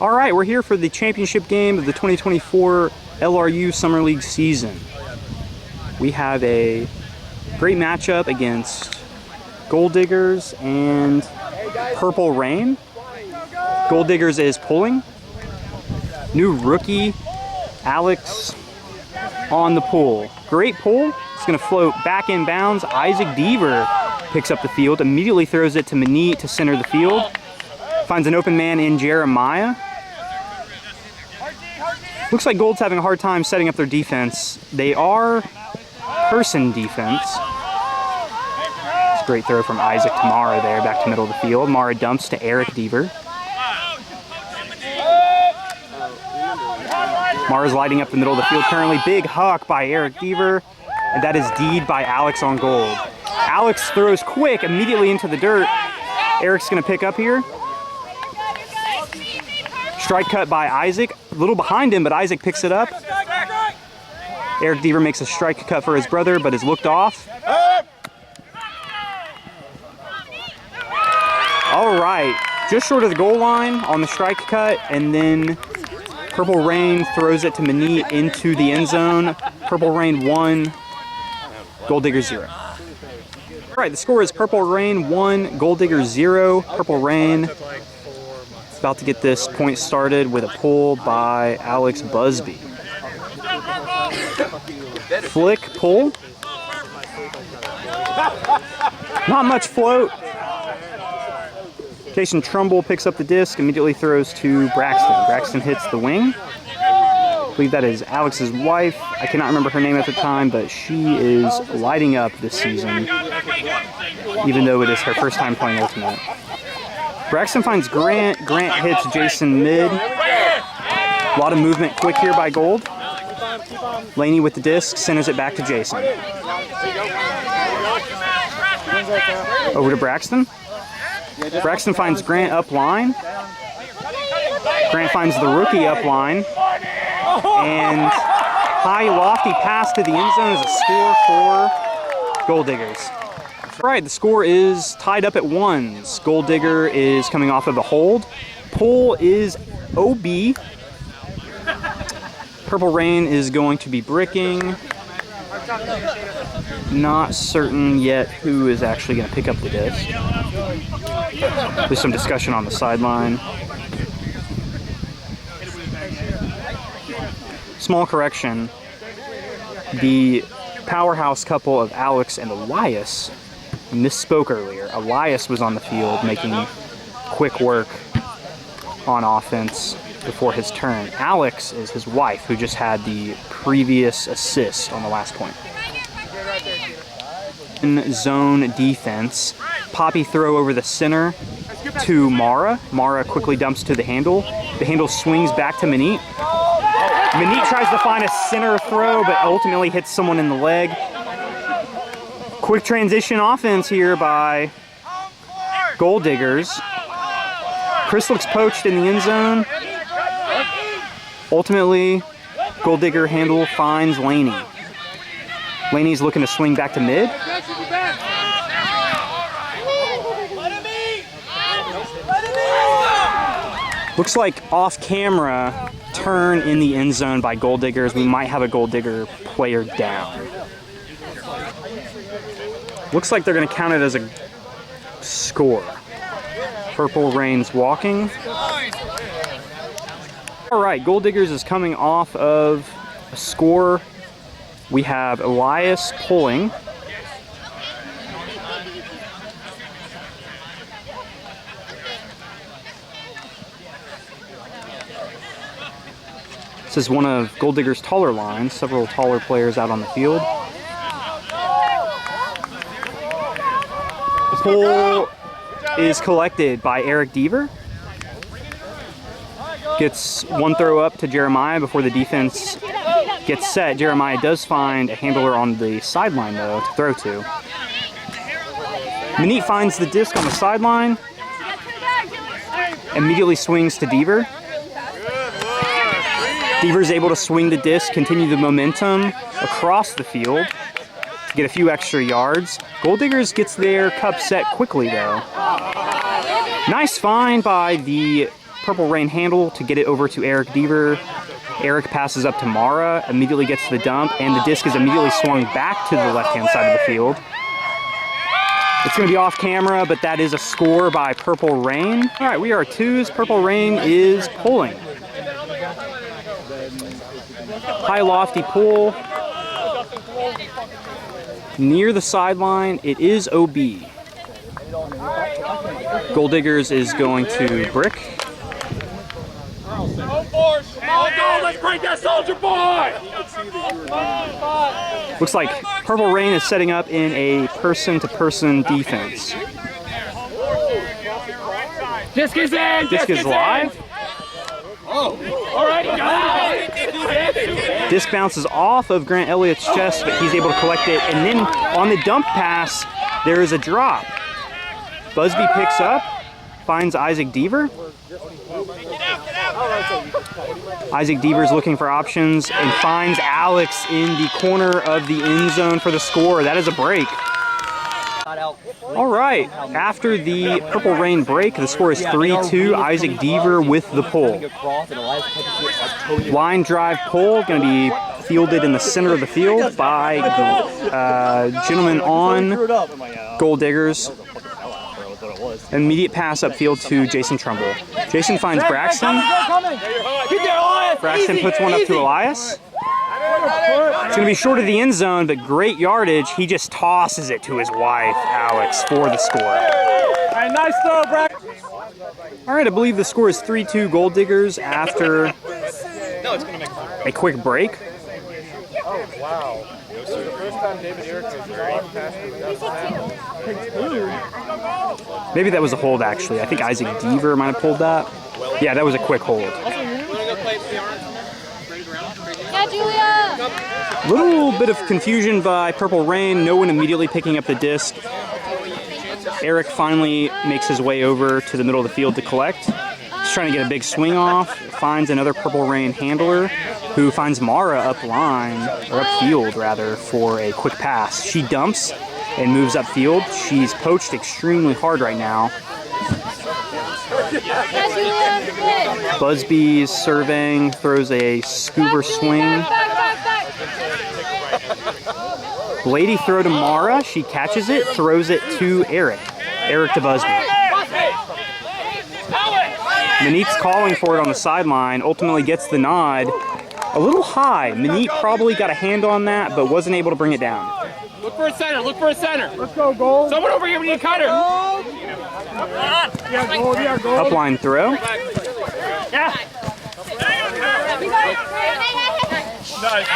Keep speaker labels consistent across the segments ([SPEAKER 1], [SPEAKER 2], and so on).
[SPEAKER 1] All right, we're here for the championship game of the 2024 LRU Summer League season. We have a great matchup against Gold Diggers and Purple Rain. Gold Diggers is pulling. New rookie, Alex, on the pull. Great pull. It's going to float back in bounds. Isaac Deaver picks up the field, immediately throws it to Manit to center the field. Finds an open man in Jeremiah. Looks like Gold's having a hard time setting up their defense. They are person defense. It's a great throw from Isaac to Mara there, back to middle of the field. Mara dumps to Eric Deaver. Mara's lighting up the middle of the field currently. Big huck by Eric Deaver, and that is D'd by Alex on Gold. Alex throws quick immediately into the dirt. Eric's going to pick up here. Strike cut by Isaac. A little behind him, but Isaac picks it up. Eric Deaver makes a strike cut for his brother, but is looked off. All right, just short of the goal line on the strike cut, and then Purple Rain throws it to Manit into the end zone. Purple Rain 1, Gold Digger 0. All right, the score is Purple Rain 1, Gold Digger 0. Purple Rain is about to get this point started with a pull by Alex Busby. Flick pull. Not much float. Jason Trumbull picks up the disc, immediately throws to Braxton. Braxton hits the wing. I believe that is Alex's wife. I cannot remember her name at the time, but she is lighting up this season, even though it is her first time playing Ultimate. Braxton finds Grant. Grant hits Jason mid. A lot of movement quick here by Gold. Laney with the disc, centers it back to Jason. Over to Braxton. Braxton finds Grant up line. Grant finds the rookie up line. And high lofty pass to the end zone is a score for Gold Diggers. All right, the score is tied up at 1s. Gold Digger is coming off of a hold. Pull is OB. Purple Rain is going to be bricking. Not certain yet who is actually going to pick up the disc. There's some discussion on the sideline. Small correction. The powerhouse couple of Alex and Elias misspoke earlier. Elias was on the field making quick work on offense before his turn. Alex is his wife, who just had the previous assist on the last point. In zone defense, poppy throw over the center to Mara. Mara quickly dumps to the handle. The handle swings back to Manit. Manit tries to find a center throw, but ultimately hits someone in the leg. Quick transition offense here by Gold Diggers. Chris looks poached in the end zone. Ultimately, Gold Digger handle finds Laney. Laney's looking to swing back to mid. Looks like off camera turn in the end zone by Gold Diggers. We might have a Gold Digger player down. Looks like they're going to count it as a score. Purple Rain's walking. All right, Gold Diggers is coming off of a score. We have Elias pulling. This is one of Gold Digger's taller lines, several taller players out on the field. The pull is collected by Eric Deaver. Gets one throw up to Jeremiah before the defense gets set. Jeremiah does find a handler on the sideline, though, to throw to. Manit finds the disc on the sideline. Immediately swings to Deaver. Deaver's able to swing the disc, continue the momentum across the field to get a few extra yards. Gold Diggers gets their cup set quickly, though. Nice find by the Purple Rain handle to get it over to Eric Deaver. Eric passes up to Mara, immediately gets to the dump, and the disc is immediately swung back to the left-hand side of the field. It's going to be off camera, but that is a score by Purple Rain. All right, we are twos. Purple Rain is pulling. High lofty pull. Near the sideline, it is OB. Gold Diggers is going to brick.
[SPEAKER 2] Let's break that soldier boy!
[SPEAKER 1] Looks like Purple Rain is setting up in a person-to-person defense.
[SPEAKER 2] Disc is in!
[SPEAKER 1] Disc is live.
[SPEAKER 2] Oh, all right, got it.
[SPEAKER 1] Disc bounces off of Grant Elliott's chest, but he's able to collect it. And then on the dump pass, there is a drop. Busby picks up, finds Isaac Deaver. Isaac Deaver's looking for options and finds Alex in the corner of the end zone for the score. That is a break. All right, after the Purple Rain break, the score is 3-2. Isaac Deaver with the pull. Line drive pull, going to be fielded in the center of the field by the gentleman on Gold Diggers. Immediate pass upfield to Jason Trumbull. Jason finds Braxton. Braxton puts one up to Elias. It's going to be short of the end zone, but great yardage. He just tosses it to his wife, Alex, for the score.
[SPEAKER 2] All right, nice throw, Braxton.
[SPEAKER 1] All right, I believe the score is 3-2 Gold Diggers after a quick break.
[SPEAKER 3] Oh, wow. This is the first time David Erickson
[SPEAKER 1] Maybe that was a hold, actually. I think Isaac Deaver might have pulled that. Yeah, that was a quick hold.
[SPEAKER 4] Yeah, Julia!
[SPEAKER 1] Little bit of confusion by Purple Rain. No one immediately picking up the disc. Eric finally makes his way over to the middle of the field to collect. He's trying to get a big swing off. Finds another Purple Rain handler who finds Mara upfield rather, for a quick pass. She dumps and moves upfield. She's poached extremely hard right now. Busby's surveying, throws a scuba swing. Lady throw to Mara. She catches it, throws it to Eric. Eric to Busby. Manit's calling for it on the sideline, ultimately gets the nod. A little high. Manit probably got a hand on that, but wasn't able to bring it down.
[SPEAKER 2] Look for a center, look for a center.
[SPEAKER 3] Let's go, Gold.
[SPEAKER 2] Someone over here, we need a cutter.
[SPEAKER 3] Yeah, Gold, yeah, Gold.
[SPEAKER 1] Upline throw.
[SPEAKER 2] Yeah. Nice.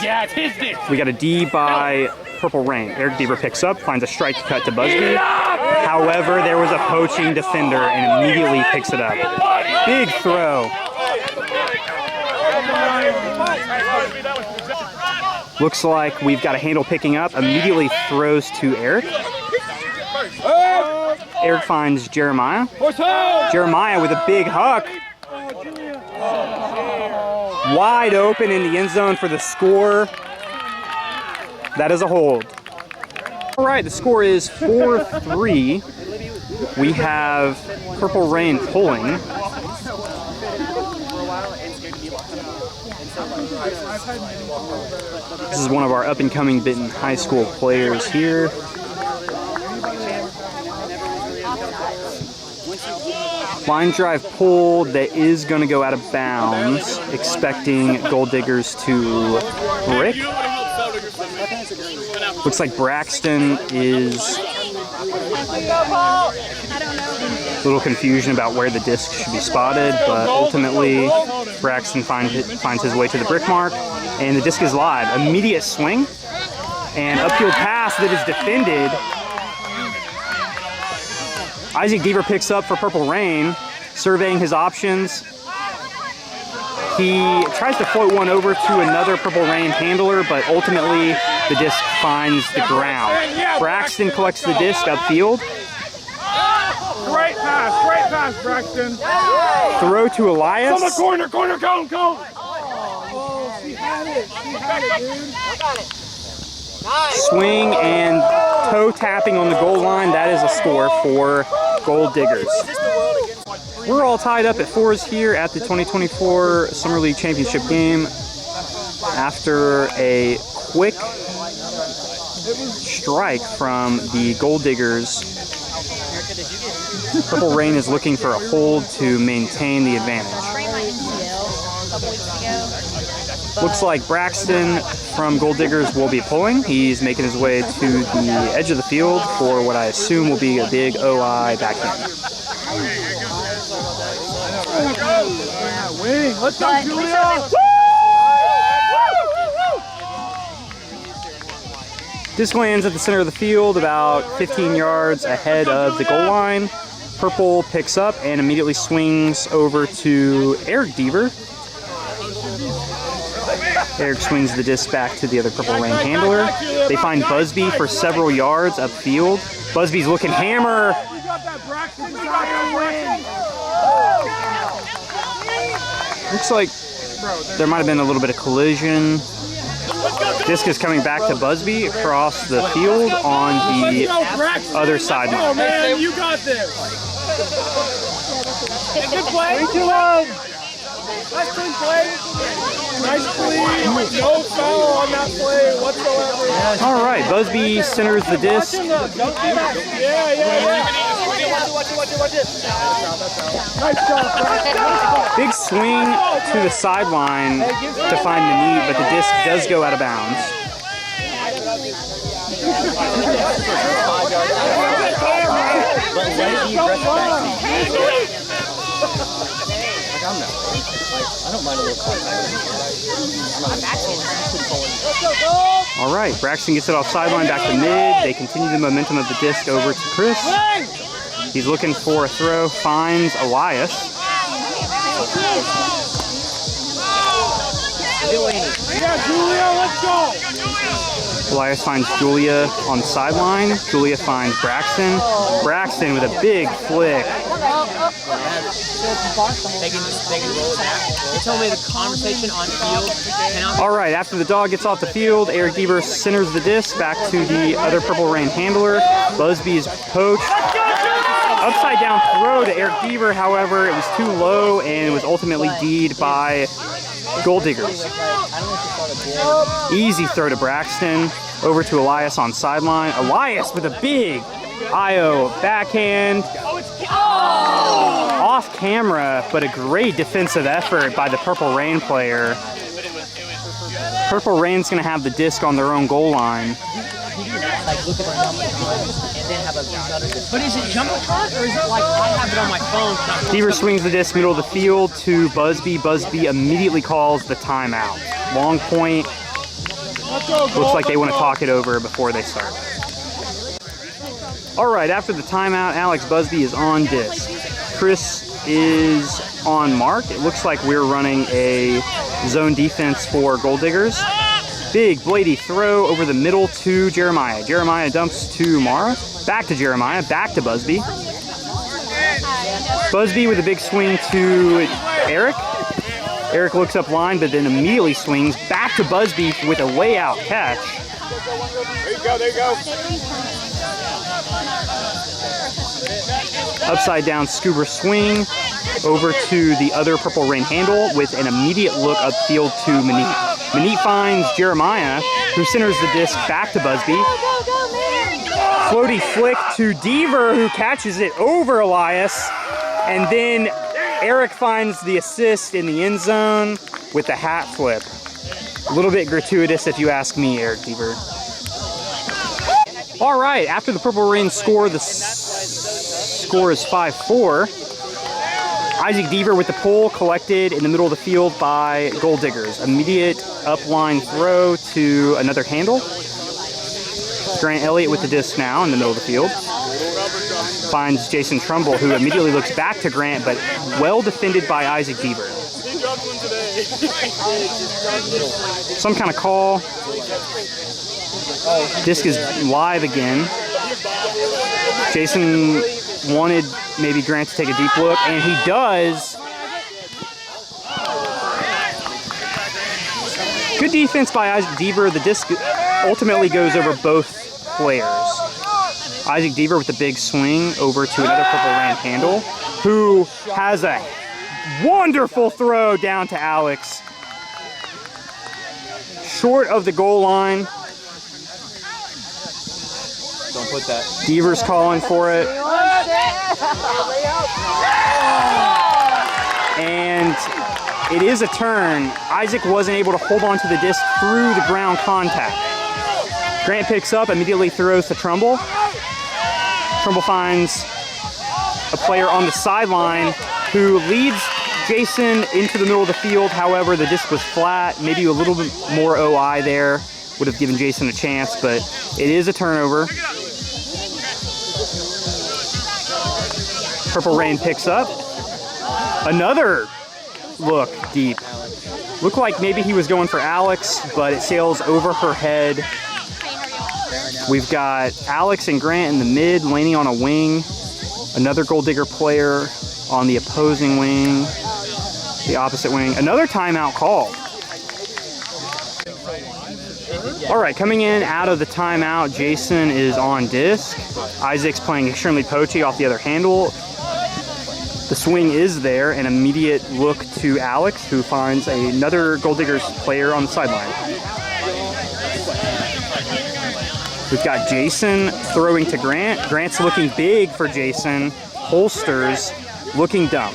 [SPEAKER 2] Yeah, it's his dick.
[SPEAKER 1] We got a D by Purple Rain. Eric Deaver picks up, finds a strike cut to Busby. However, there was a poaching defender and immediately picks it up. Big throw. Looks like we've got a handle picking up. Immediately throws to Eric. Eric finds Jeremiah. Jeremiah with a big huck. Wide open in the end zone for the score. That is a hold. All right, the score is 4-3. We have Purple Rain pulling. This is one of our up-and-coming Benton High School players here. Line drive pull that is going to go out of bounds, expecting Gold Diggers to brick. Looks like Braxton is a little confusion about where the disc should be spotted, but ultimately Braxton finds his way to the brick mark, and the disc is live. Immediate swing and upfield pass that is defended. Isaac Deaver picks up for Purple Rain, surveying his options. He tries to float one over to another Purple Rain handler, but ultimately the disc finds the ground. Braxton collects the disc upfield.
[SPEAKER 3] Great pass, Braxton.
[SPEAKER 1] Throw to Elias.
[SPEAKER 2] From the corner, cone.
[SPEAKER 3] Oh, she had it, dude.
[SPEAKER 1] swing and toe tapping on the goal line. That is a score for Gold Diggers. We're all tied up at 4s here at the 2024 Summer League Championship game after a quick strike from the Gold Diggers. Purple Rain is looking for a hold to maintain the advantage. Looks like Braxton from Gold Diggers will be pulling. He's making his way to the edge of the field for what I assume will be a big OI backhand.
[SPEAKER 3] Let's go, Julia!
[SPEAKER 1] Disc lands at the center of the field, about 15 yards ahead of the goal line. Purple picks up and immediately swings over to Eric Deaver. Eric swings the disc back to the other Purple Rain handler. They find Busby for several yards upfield. Busby's looking hammer. Looks like there might have been a little bit of collision. Disc is coming back to Busby across the field on the other side.
[SPEAKER 3] Oh man, you got this. Good play. 3-2-1. Nice clean play. Nice clean. No foul on that play whatsoever.
[SPEAKER 1] All right, Busby centers the disc.
[SPEAKER 3] Yeah. Watch it. Nice job,
[SPEAKER 1] Big swing to the sideline to find the knee, but the disc does go out of bounds. All right, Braxton gets it off sideline back to mid. They continue the momentum of the disc over to Chris. He's looking for a throw, finds Elias.
[SPEAKER 3] Yeah, Julia, let's go.
[SPEAKER 1] Elias finds Julia on the sideline. Julia finds Braxton. Braxton with a big flick.
[SPEAKER 5] They can roll it back. They told me the conversation on field cannot.
[SPEAKER 1] All right, after the dog gets off the field, Eric Deaver centers the disc back to the other Purple Rain handler. Busby's poached. Upside down throw to Eric Deaver, however, it was too low and was ultimately D'd by Gold Diggers. Easy throw to Braxton. Over to Elias on sideline. Elias with a big IO backhand. Off camera, but a great defensive effort by the Purple Rain player. Purple Rain's going to have the disc on their own goal line.
[SPEAKER 5] Like look at the numbers and then have a but is it Jumbotron or is it like I have it on my phone?
[SPEAKER 1] Deaver swings the disc middle of the field to Busby. Busby immediately calls the timeout. Long point. Looks like they want to talk it over before they start. All right, after the timeout, Alex Busby is on disc. Chris is on mark. It looks like we're running a zone defense for Gold Diggers. Big bladey throw over the middle to Jeremiah. Jeremiah dumps to Mara. Back to Jeremiah. Back to Busby. Busby with a big swing to Eric. Eric looks up line, but then immediately swings back to Busby with a way out catch.
[SPEAKER 3] There you go.
[SPEAKER 1] Upside down scuba swing over to the other Purple Rain handle with an immediate look upfield to Manit. Manit finds Jeremiah, who centers the disc back to Busby. Floaty flick to Deaver, who catches it over Elias. And then Eric finds the assist in the end zone with the hat flip. A little bit gratuitous if you ask me, Eric Deaver. All right, after the Purple Rain score, the score is 5-4. Isaac Deaver with the pull, collected in the middle of the field by Gold Diggers. Immediate upline throw to another handle. Grant Elliott with the disc now in the middle of the field. Finds Jason Trumbull, who immediately looks back to Grant, but well defended by Isaac Deaver. Some kind of call. Disc is live again. Jason wanted maybe Grant to take a deep look, and he does. Good defense by Isaac Deaver. The disc ultimately goes over both players. Isaac Deaver with the big swing over to another Purple Rain handle, who has a wonderful throw down to Alex. Short of the goal line.
[SPEAKER 6] Don't put that.
[SPEAKER 1] Deaver's calling for it. And it is a turn. Isaac wasn't able to hold on to the disc through the ground contact. Grant picks up, immediately throws to Trumbull. Trumbull finds a player on the sideline who leads Jason into the middle of the field. However, the disc was flat. Maybe a little bit more OI there would have given Jason a chance, but it is a turnover. Purple Rain picks up. Another look deep. Looked like maybe he was going for Alex, but it sails over her head. We've got Alex and Grant in the mid, Laney on a wing. Another Gold Digger player on the opposing wing, the opposite wing. Another timeout called. All right, coming in out of the timeout, Jason is on disc. Isaac's playing extremely poachy off the other handle. The swing is there, an immediate look to Alex, who finds another Gold Diggers player on the sideline. We've got Jason throwing to Grant. Grant's looking big for Jason. Holsters looking dumb.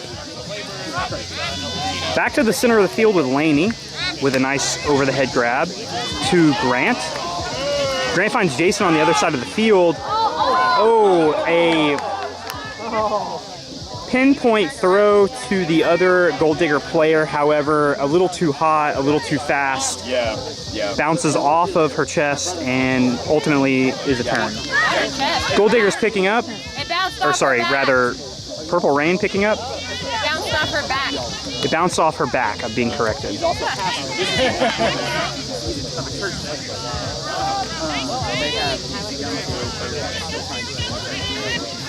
[SPEAKER 1] Back to the center of the field with Laney with a nice over-the-head grab to Grant. Grant finds Jason on the other side of the field. Oh, a pinpoint throw to the other Gold Digger player. However, a little too hot, a little too fast.
[SPEAKER 2] Yeah.
[SPEAKER 1] Bounces off of her chest and ultimately is a turn. Gold Digger's picking up. Or sorry, rather Purple Rain picking up.
[SPEAKER 4] It bounced off her back.
[SPEAKER 1] It bounced off her back. I'm being corrected.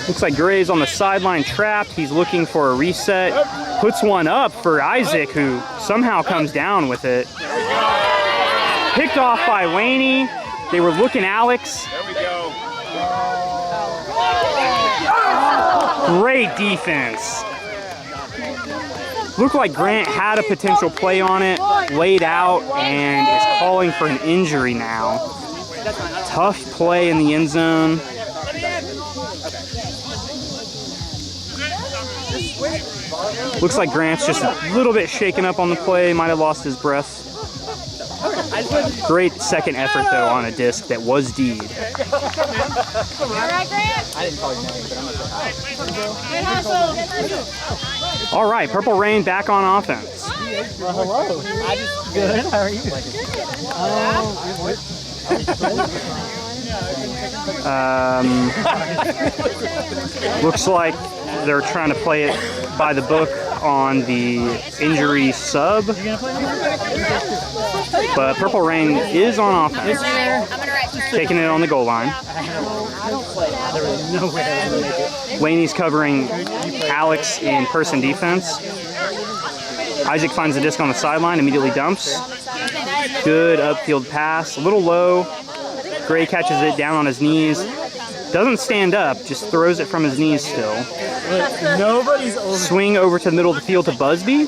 [SPEAKER 1] Looks like Gray's on the sideline trapped. He's looking for a reset. Puts one up for Isaac, who somehow comes down with it. Picked off by Laney. They were looking Alex.
[SPEAKER 2] There we go.
[SPEAKER 1] Great defense. Looked like Grant had a potential play on it, laid out, and is calling for an injury now. Tough play in the end zone. Looks like Grant's just a little bit shaken up on the play, might have lost his breath. Great second effort, though, on a disc that was D'd.
[SPEAKER 4] You alright, Grant?
[SPEAKER 6] I didn't call your name, but I'm gonna say hi.
[SPEAKER 4] Good hustle.
[SPEAKER 1] All right, Purple Rain back on offense.
[SPEAKER 5] Well, hello. Good. How are you?
[SPEAKER 1] Looks like they're trying to play it by the book on the injury sub. But Purple Rain is on offense,
[SPEAKER 4] I'm gonna write turn.
[SPEAKER 1] taking it on the goal line. Laney's covering Alex in person defense. Isaac finds the disc on the sideline, immediately dumps. Good upfield pass, a little low. Gray catches it down on his knees. Doesn't stand up, just throws it from his knees still.
[SPEAKER 5] Nobody's over.
[SPEAKER 1] Swing over to the middle of the field to Busby.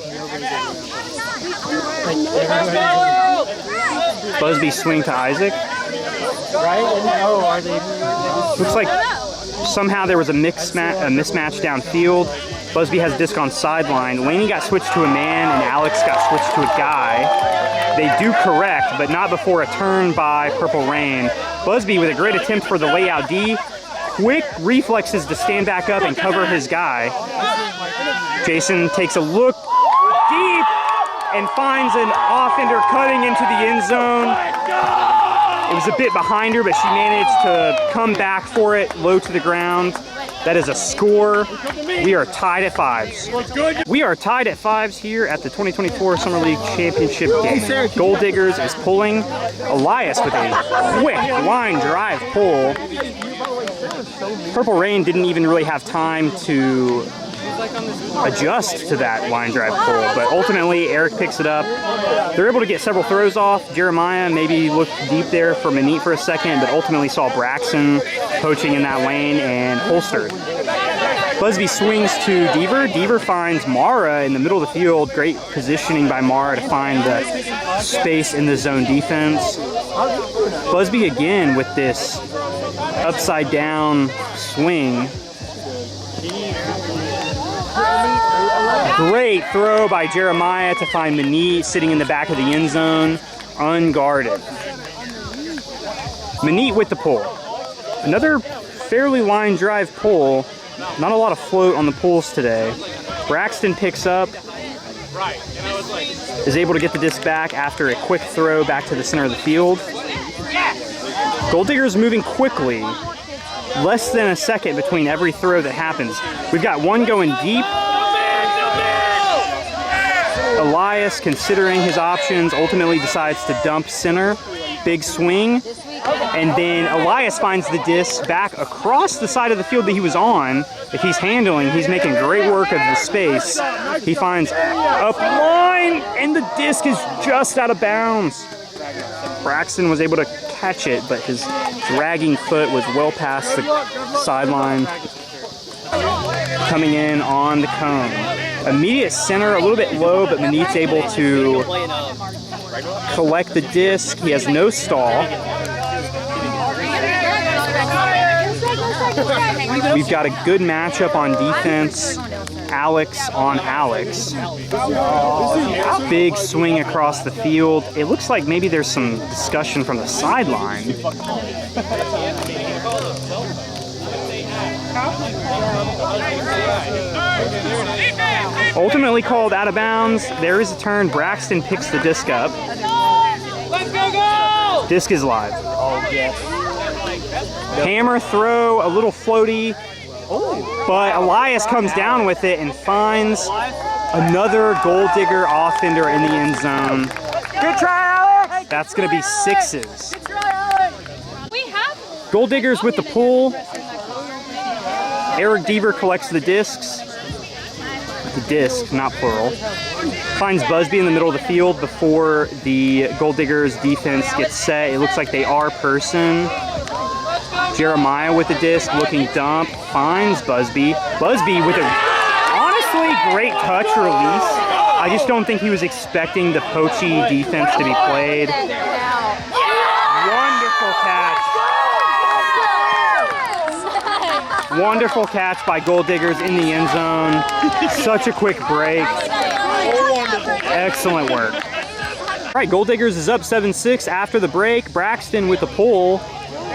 [SPEAKER 1] Busby swing to Isaac.
[SPEAKER 5] Right? Oh, are they?
[SPEAKER 1] Looks like somehow there was a mismatch downfield. Busby has disc on sideline. Laney got switched to a man and Alex got switched to a guy. They do correct, but not before a turn by Purple Rain. Busby with a great attempt for the layout D. Quick reflexes to stand back up and cover his guy. Jason takes a look deep and finds an offender cutting into the end zone. It was a bit behind her, but she managed to come back for it, low to the ground. That is a score. We are tied at 5s. We are tied at 5s here at the 2024 Summer League Championship game. Gold Diggers is pulling. Elias with a quick line drive pull. Purple Rain didn't even really have time to adjust to that line drive pull. But ultimately, Eric picks it up. They're able to get several throws off. Jeremiah maybe looked deep there for Manit for a second, but ultimately saw Braxton poaching in that lane and holstered. Busby swings to Deaver. Deaver finds Mara in the middle of the field. Great positioning by Mara to find the space in the zone defense. Busby again with this upside down swing. Great throw by Jeremiah to find Manit sitting in the back of the end zone, unguarded. Manit with the pull. Another fairly line drive pull. Not a lot of float on the pulls today. Braxton picks up, is able to get the disc back after a quick throw back to the center of the field. Gold Digger's moving quickly. Less than a second between every throw that happens. We've got one going deep. Elias, considering his options, ultimately decides to dump center. Big swing. And then Elias finds the disc back across the side of the field that he was on. If he's handling, he's making great work of the space. He finds up line, and the disc is just out of bounds. Braxton was able to catch it, but his dragging foot was well past the sideline. Coming in on the cone. Immediate center, a little bit low, but Manit's able to collect the disc. He has no stall. We've got a good matchup on defense. Alex on Alex. Big swing across the field. It looks like maybe there's some discussion from the sideline. Ultimately called out of bounds. There is a turn. Braxton picks the disc up. Disc is live. Hammer throw, a little floaty, but Elias comes down with it and finds another Gold Digger offender in the end zone. Good try, Alex! That's going to be sixes. Gold Diggers with the pull. Eric Deaver collects the discs. The disc, not plural. Finds Busby in the middle of the field before the Gold Diggers defense gets set. It looks like they are person. Jeremiah with the disc, looking dump, finds Busby. Busby with a honestly great touch release. I just don't think he was expecting the poachy defense to be played. Wonderful catch. Wonderful catch by Gold Diggers in the end zone. Such a quick break. Excellent work. All right, Gold Diggers is up 7-6 after the break. Braxton with the pull.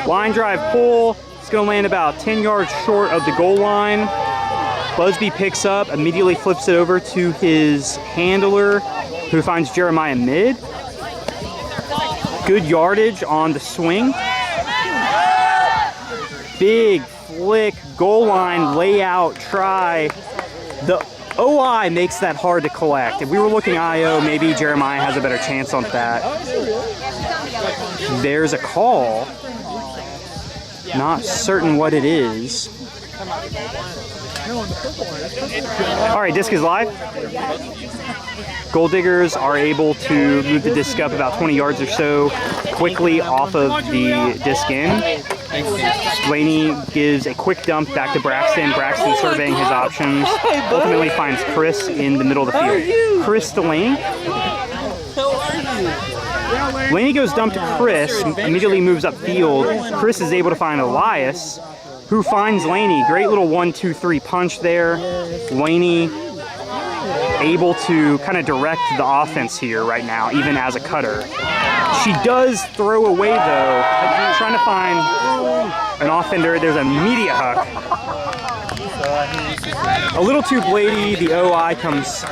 [SPEAKER 1] Line drive pull. It's going to land about 10 yards short of the goal line. Busby picks up, immediately flips it over to his handler, who finds Jeremiah mid. Good yardage on the swing. Big flick, goal line layout try. The OI makes that hard to collect. If we were looking IO, maybe Jeremiah has a better chance on that. There's a call. Not certain what it is. All right, disc is live. Gold Diggers are able to move the disc up about 20 yards or so quickly off of the disc in. Blaney gives a quick dump back to Braxton. Braxton surveying his options. Ultimately finds Chris in the middle of the field. Chris Delaney. Laney goes dump to Chris, immediately moves upfield. Chris is able to find Elias, who finds Laney. Great little 1-2-3 punch there. Laney able to kind of direct the offense here right now, even as a cutter. She does throw away though, trying to find an offender. There's an immediate hook. A little too bladey. The OI comes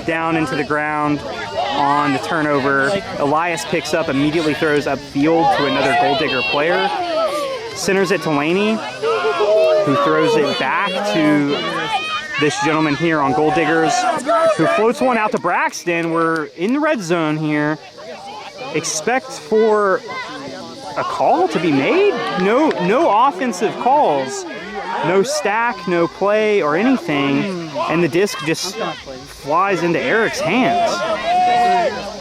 [SPEAKER 1] down into the ground on the turnover. Elias picks up, immediately throws upfield to another Gold Digger player. Centers it to Laney, who throws it back to this gentleman here on Gold Diggers, who floats one out to Braxton. We're in the red zone here. Expect for a call to be made. No offensive calls. No stack, no play or anything, and the disc just flies into Eric's hands.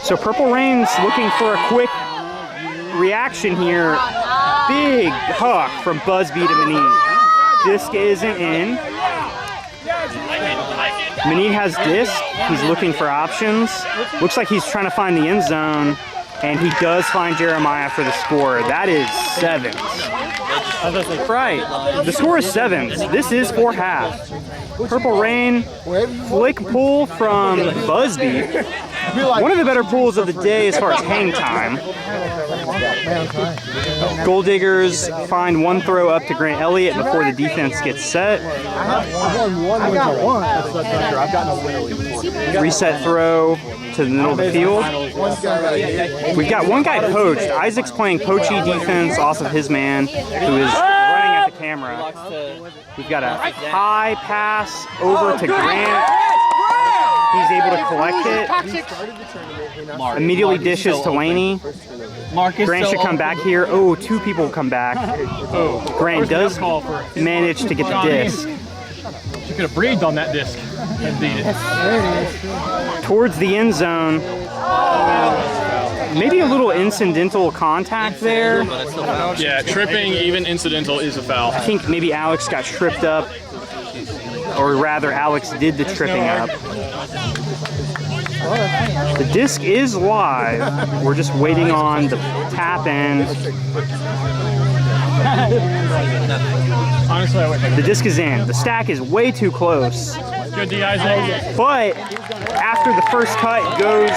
[SPEAKER 1] So Purple Rain's looking for a quick reaction here. Big hook from Busby to Manit. Disc isn't in. Manit has disc. He's looking for options. Looks like he's trying to find the end zone, and he does find Jeremiah for the score. That is 7. Right. The score is 7. This is for half. Purple Rain, flick pull from Busby. One of the better pulls of the day as far as hang time. Gold Diggers find one throw up to Grant Elliott before the defense gets set. Reset throw to the middle of the field. We've got one guy poached. Isaac's playing poachy defense off of his man, who is running at the camera. We've got a high pass over to Grant. He's able to collect it. Immediately dishes to Laney. Grant should come back here. Oh, 2 people come back. Grant does manage to get the disc.
[SPEAKER 3] You could have breathed on that disc and beat it.
[SPEAKER 1] Towards the end zone. Maybe a little incidental contact there.
[SPEAKER 3] Yeah, tripping, even incidental, is a foul.
[SPEAKER 1] I think maybe Alex got tripped up, or rather Alex did the tripping up. The disc is live. We're just waiting on the tap in.
[SPEAKER 3] Honestly, I would.
[SPEAKER 1] The disc is in. The stack is way too close.
[SPEAKER 3] Good D, Isaac.
[SPEAKER 1] But after the first cut goes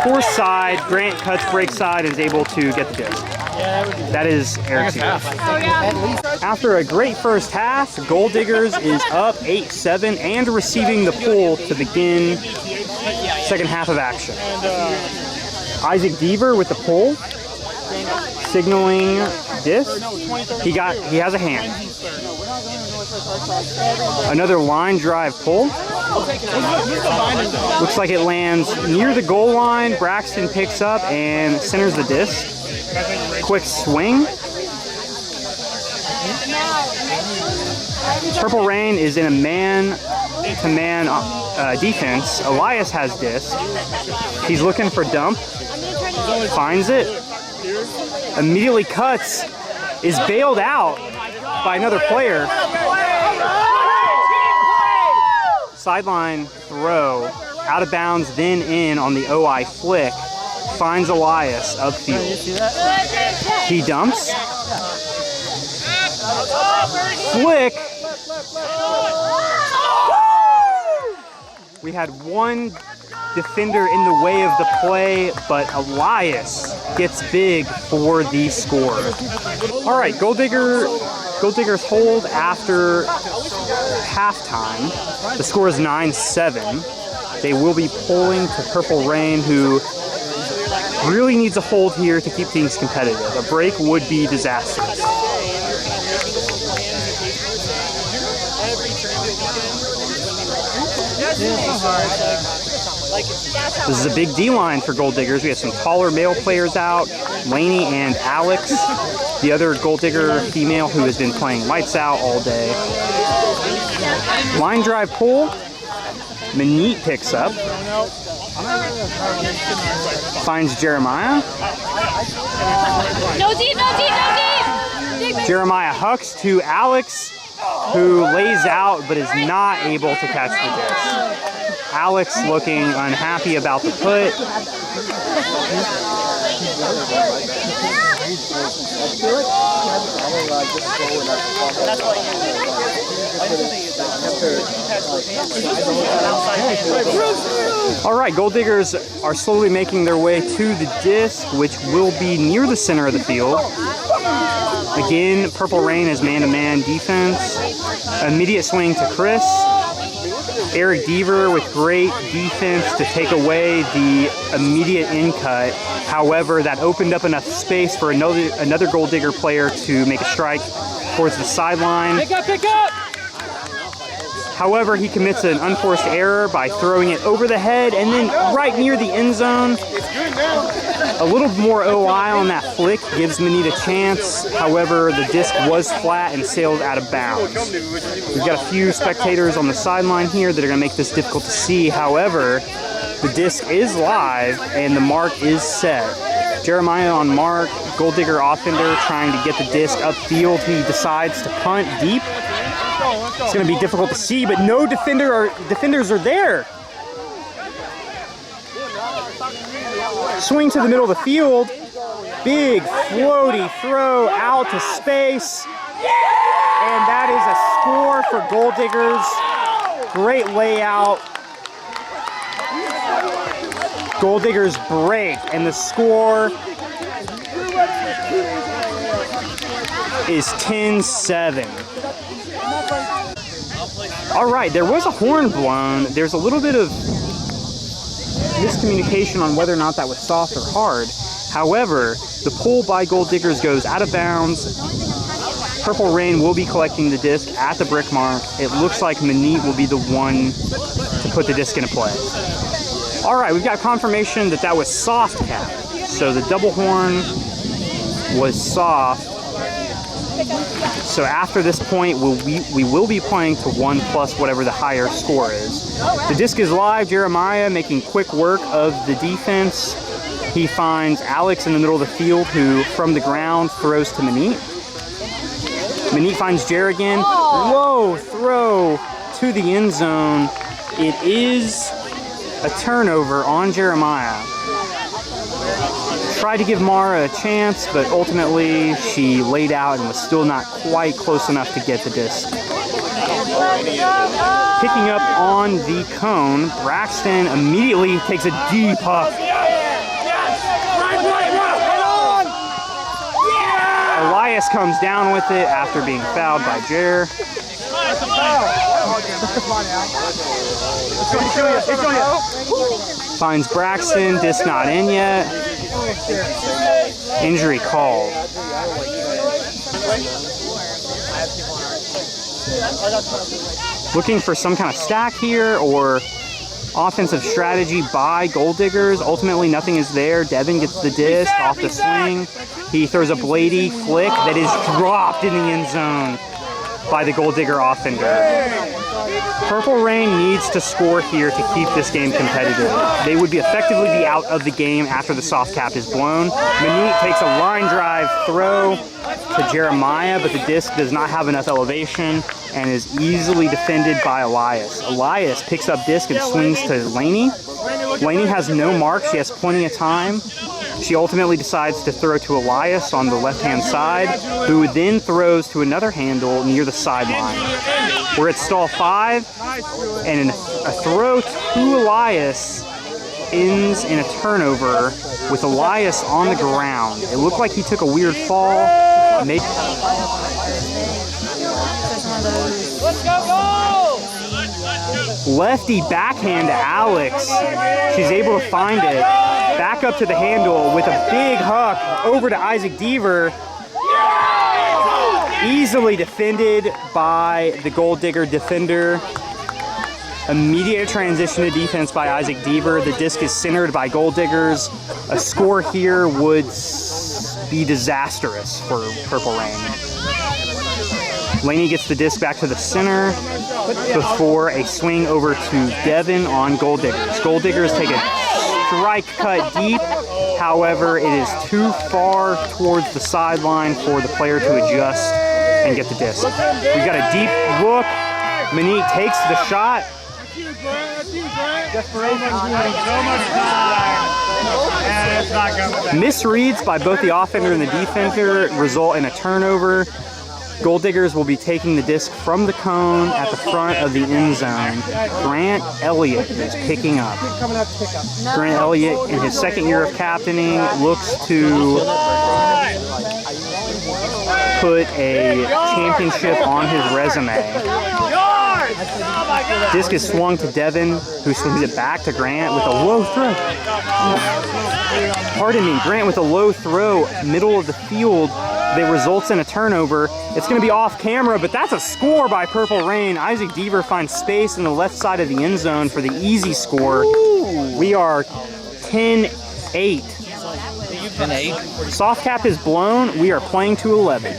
[SPEAKER 1] force side, Grant cuts break side and is able to get the disc. That is Eric's half. After a great first half, Gold Diggers is up 8-7 and receiving the pull to begin second half of action. Isaac Deaver with the pull, signaling disc. He has a hand. Another line drive pull. Looks like it lands near the goal line. Braxton picks up and centers the disc. Quick swing. Purple Rain is in a man-to-man defense. Elias has disc. He's looking for dump. Finds it. Immediately cuts. Is bailed out by another player. Sideline throw. Out of bounds, then in on the OI flick. Finds Elias upfield. He dumps. Flick. We had one defender in the way of the play, but Elias gets big for the score. All right, Gold Diggers hold after halftime. The score is 9-7. They will be pulling to Purple Rain, who really needs a hold here to keep things competitive. A break would be disastrous. This is a big D-line for Gold Diggers. We have some taller male players out, Laney and Alex, the other Gold Digger female who has been playing lights out all day. Line drive pull. Manit picks up. Finds Jeremiah.
[SPEAKER 4] No deep, no deep, no deep!
[SPEAKER 1] Jeremiah hucks to Alex, who lays out but is not able to catch the disc. Alex looking unhappy about the put. All right, Gold Diggers are slowly making their way to the disc, which will be near the center of the field. Again, Purple Rain is man-to-man defense. Immediate swing to Chris. Eric Deaver with great defense to take away the immediate in cut. However, that opened up enough space for another Gold Digger player to make a strike towards the sideline.
[SPEAKER 3] Pick up, pick up!
[SPEAKER 1] However, he commits an unforced error by throwing it over the head and then right near the end zone. A little more OI on that flick gives Manit a chance. However, the disc was flat and sailed out of bounds. We've got a few spectators on the sideline here that are going to make this difficult to see. However, the disc is live and the mark is set. Jeremiah on mark, Gold Digger offender trying to get the disc upfield. He decides to punt deep. It's going to be difficult to see, but no defenders are there. Swing to the middle of the field. Big floaty throw out to space. And that is a score for Gold Diggers. Great layout. Gold Diggers break, and the score is 10-7. All right, there was a horn blown. There's a little bit of miscommunication on whether or not that was soft or hard. However, the pull by Gold Diggers goes out of bounds. Purple Rain will be collecting the disc at the brick mark. It looks like Manit will be the one to put the disc into play. All right, we've got confirmation that that was soft cap. So the double horn was soft. So after this point, we will be playing to 1 plus whatever the higher score is. The disc is live. Jeremiah making quick work of the defense. He finds Alex in the middle of the field, who from the ground throws to Manit. Manit finds Jer again. Whoa, throw to the end zone. It is a turnover on Jeremiah. Tried to give Mara a chance, but ultimately she laid out and was still not quite close enough to get the disc. Picking up on the cone, Braxton immediately takes a deep huck. Elias comes down with it after being fouled by Jer. Finds Braxton, disc not in yet. Injury called. Looking for some kind of stack here or offensive strategy by Gold Diggers. Ultimately, nothing is there. Devin gets the disc off the swing. He throws a bladey flick that is dropped in the end zone by the Gold Digger offender. Purple Rain needs to score here to keep this game competitive. They would effectively be out of the game after the soft cap is blown. Manit takes a line drive throw to Jeremiah, but the disc does not have enough elevation and is easily defended by Elias. Elias picks up disc and swings to Laney. Laney has no mark. She has plenty of time. She ultimately decides to throw to Elias on the left-hand side, who then throws to another handle near the sideline. We're at stall 5, and a throw to Elias ends in a turnover with Elias on the ground. It looked like he took a weird fall.
[SPEAKER 3] Let's go!
[SPEAKER 1] Lefty backhand to Alex. She's able to find it. Back up to the handle with a big huck over to Isaac Deaver. Easily defended by the Gold Digger defender. Immediate transition to defense by Isaac Deaver. The disc is centered by Gold Diggers. A score here would be disastrous for Purple Rain. Laney gets the disc back to the center before a swing over to Devin on Gold Diggers. Gold Diggers take a strike cut deep. However, it is too far towards the sideline for the player to adjust and get the disc. We've got a deep look. Manit takes the shot. Misreads by both the offender and the defender result in a turnover. Gold Diggers will be taking the disc from the cone at the front of the end zone. Grant Elliott is picking up. Grant Elliott, in his second year of captaining, looks to put a championship on his resume. Disc is swung to Devin, who swings it back to Grant with a low throw. Pardon me, Grant with a low throw, middle of the field. that results in a turnover. It's going to be off camera, but that's a score by Purple Rain. Isaac Deaver finds space in the left side of the end zone for the easy score. We are 10-8.
[SPEAKER 6] 10-8.
[SPEAKER 1] Soft cap is blown. We are playing to 11.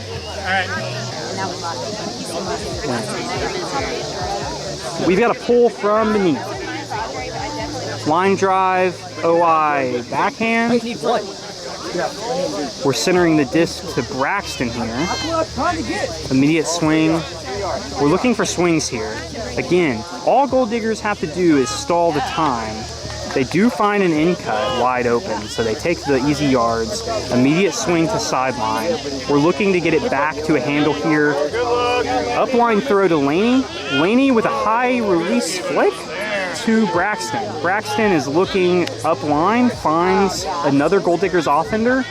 [SPEAKER 1] We've got a pull from beneath. Line drive, OI backhand. We're centering the disc to Braxton here. Immediate swing. We're looking for swings here. Again, all Gold Diggers have to do is stall the time. They do find an in cut wide open, so they take the easy yards. Immediate swing to sideline. We're looking to get it back to a handle here. Upline throw to Laney. Laney with a high release flick to Braxton. Braxton is looking upline, finds another Gold Diggers offender.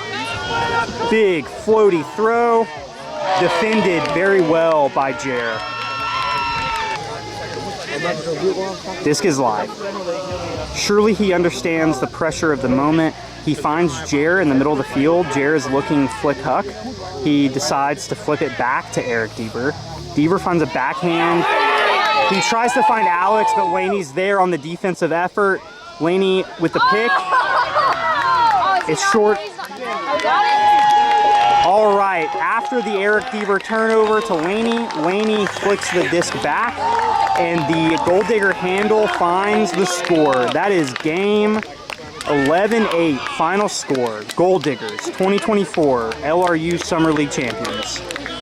[SPEAKER 1] Big floaty throw. Defended very well by Jer. Disc is live. Surely he understands the pressure of the moment. He finds Jer in the middle of the field. Jer is looking flick huck. He decides to flip it back to Eric Deaver. Deaver finds a backhand. He tries to find Alex, but Laney's there on the defensive effort. Laney with the pick. It's short. All right, after the Eric Deaver turnover to Laney, Laney flicks the disc back, and the Gold Digger handle finds the score. That is game 11-8, final score. Gold Diggers, 2024 LRU Summer League champions.